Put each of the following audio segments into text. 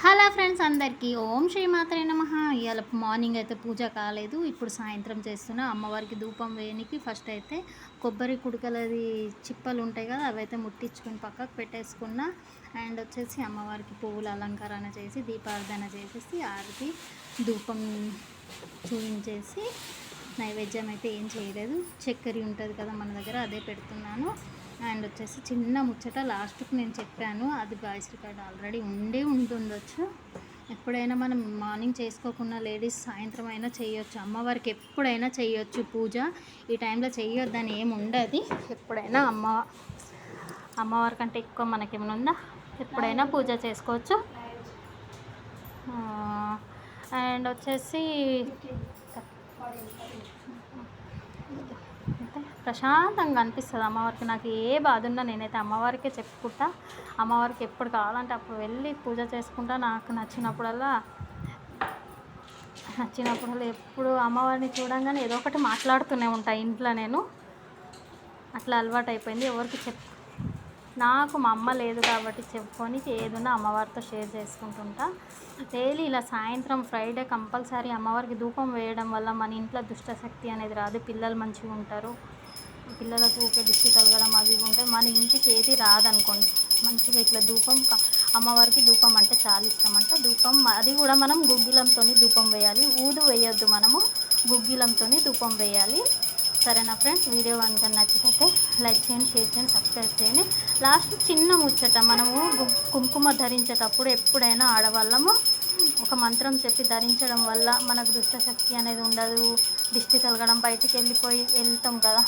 Hello friends, అందరికీ ఓం శ్రీ మాత్రే నమః. ఇవాళ మార్నింగ్ అయితే పూజ కాలేదు, ఇప్పుడు సాయంత్రం చేస్తున్నా. అమ్మవారికి ధూపం వేయనికి ఫస్ట్ అయితే కొబ్బరి కుడకలది చిప్పలు ఉంటాయి కదా, అవైతే ముట్టించుకొని పక్కకు పెట్టేసుకున్నా. అండ్ వచ్చేసి అమ్మవారికి పువ్వుల అలంకరణ చేసి దీపారాధన చేసేసి ఆరతి ధూపం చూపించేసి నైవేద్యం అయితే ఏం చేయలేదు. చక్కెర ఉంటుంది కదా మన దగ్గర, అదే పెడుతున్నాను. అండ్ వచ్చేసి చిన్న ముచ్చట లాస్ట్కి నేను చెప్పాను, అది వాయిస్ రికార్డ్ ఆల్రెడీ ఉంటుండొచ్చు. ఎప్పుడైనా మనం మార్నింగ్ చేసుకోకుండా లేడీస్ సాయంత్రం అయినా చేయొచ్చు. అమ్మవారికి ఎప్పుడైనా చేయొచ్చు పూజ. ఈ టైంలో చేయొద్దని ఏమి ఉండదు. ఎప్పుడైనా అమ్మవారి కంటే ఎక్కువ మనకేమైనా ఉందా? ఎప్పుడైనా పూజ చేసుకోవచ్చు. అండ్ వచ్చేసి ప్రశాంతంగా అనిపిస్తుంది అమ్మవారికి. నాకు ఏ బాధ ఉన్నా నేనైతే అమ్మవారికే చెప్పుకుంటా. అమ్మవారికి ఎప్పుడు కావాలంటే అప్పుడు వెళ్ళి పూజ చేసుకుంటా. నాకు నచ్చినప్పుడల్లా ఎప్పుడు అమ్మవారిని చూడంగానే ఏదో ఒకటి మాట్లాడుతూనే ఉంటా ఇంట్లో. నేను అట్లా అలవాటు అయిపోయింది. ఎవరికి నాకు మా అమ్మ లేదు కాబట్టి చెప్పుకొని ఏదన్నా అమ్మవారితో షేర్ చేసుకుంటుంటా. డైలీ ఇలా సాయంత్రం ఫ్రైడే కంపల్సరీ అమ్మవారికి ధూపం వేయడం వల్ల మన ఇంట్లో దుష్టశక్తి అనేది రాదు. పిల్లలు మంచిగా ఉంటారు. పిల్లలకు ఊకే దిష్టి తగలడం అవి ఉంటాయి. మన ఇంటికి ఏది రాదనుకోండి. మంచిగా ఇట్లా అమ్మవారికి ధూపం అంటే చాలా ఇష్టం అంట. ధూపం అది కూడా మనం గుగ్గిలంతో ధూపం వేయాలి. ఊదు వేయొద్దు, మనము గుగ్గిలంతో ధూపం వేయాలి. సరేనా ఫ్రెండ్స్? వీడియో కనుక నచ్చితే లైక్ చేయండి, షేర్ చేయండి, సబ్స్క్రైబ్ చేయండి. లాస్ట్ చిన్న ముచ్చట, మనము కుంకుమ ధరించేటప్పుడు ఎప్పుడైనా ఆడవాళ్ళము ఒక మంత్రం చెప్పి ధరించడం వల్ల మనకు దుష్టశక్తి అనేది ఉండదు. దిష్టి తలగడం, బయటికి వెళ్తాం కదా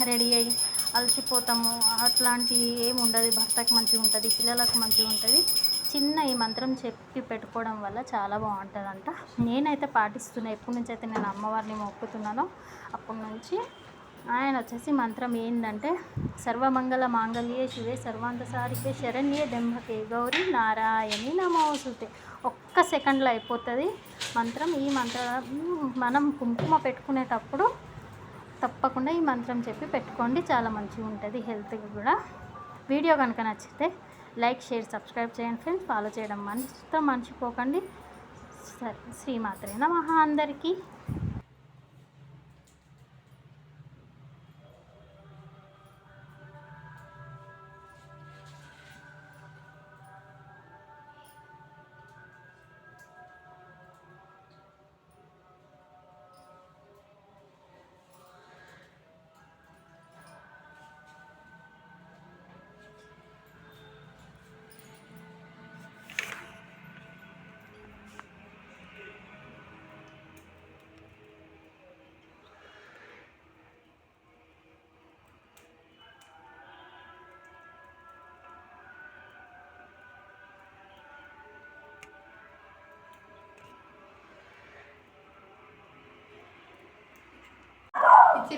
రెడీ అయ్యి అలసిపోతాము, అట్లాంటి ఏమి ఉండదు. భర్తకు మంచిగా ఉంటుంది, పిల్లలకు మంచిగా ఉంటుంది. చిన్న ఈ మంత్రం చెప్పి పెట్టుకోవడం వల్ల చాలా బాగుంటుందంట. నేనైతే పాటిస్తున్నా. ఎప్పటి నుంచి అయితే నేను అమ్మవారిని మొక్కుతున్నానో అప్పటి నుంచి. ఆయన వచ్చేసి మంత్రం ఏంటంటే, సర్వమంగళ మాంగళ్యే శివే సర్వాంతసారికే శరణ్యే దెంభకే గౌరీ నారాయణి నమోస్తుతే. ఒక్క సెకండ్లో అయిపోతుంది మంత్రం. ఈ మంత్రం మనం కుంకుమ పెట్టుకునేటప్పుడు తప్పకుండా ఈ మంత్రం చెప్పి పెట్టుకోండి, చాలా మంచిగా ఉంటుంది హెల్త్కి కూడా. వీడియో కనుక నచ్చితే లైక్, షేర్, సబ్స్క్రైబ్ చేయండి ఫ్రెండ్స్. ఫాలో చేయడం మర్చిపోకండి. సరే, శ్రీమాత్రే నమః అందరికీ.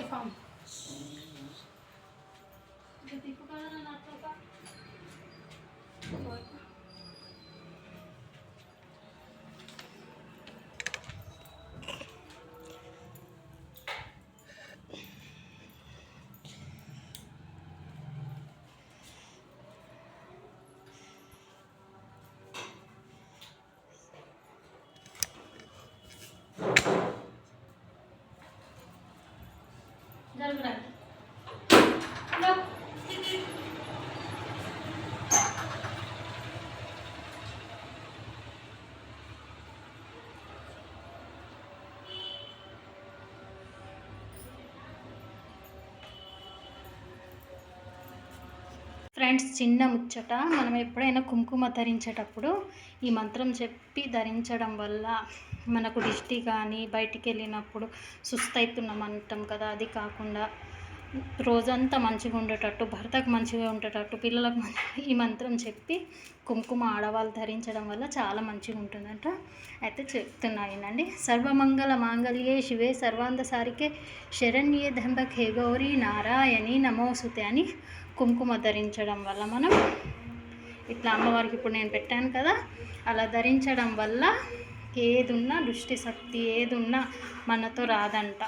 Irfan. ఫ్రెండ్స్, చిన్న ముచ్చట, మనం ఎప్పుడైనా కుంకుమ ధరించేటప్పుడు ఈ మంత్రం చెప్పి ధరించడం వల్ల మనకు దిష్టి కానీ, బయటికి వెళ్ళినప్పుడు సుస్తవుతున్నాం అంటాం కదా, అది కాకుండా రోజంతా మంచిగా ఉండేటట్టు, భర్తకు మంచిగా ఉండేటట్టు, పిల్లలకు ఈ మంత్రం చెప్పి కుంకుమ ఆడవాళ్ళు ధరించడం వల్ల చాలా మంచిగా ఉంటుందంట. అయితే చెప్తున్నా వినండి. సర్వమంగళ మాంగళ్యే శివే సర్వాంతసారికే శరణ్యే దంభకే గౌరీ నారాయణి నమోస్తుతే అని కుంకుమ ధరించడం వల్ల మనం ఇట్లా అమ్మవారికి ఇప్పుడు నేను పెట్టాను కదా, అలా ధరించడం వల్ల ఏదున్నా దుష్టి శక్తి ఏదున్నా మనతో రాదంట.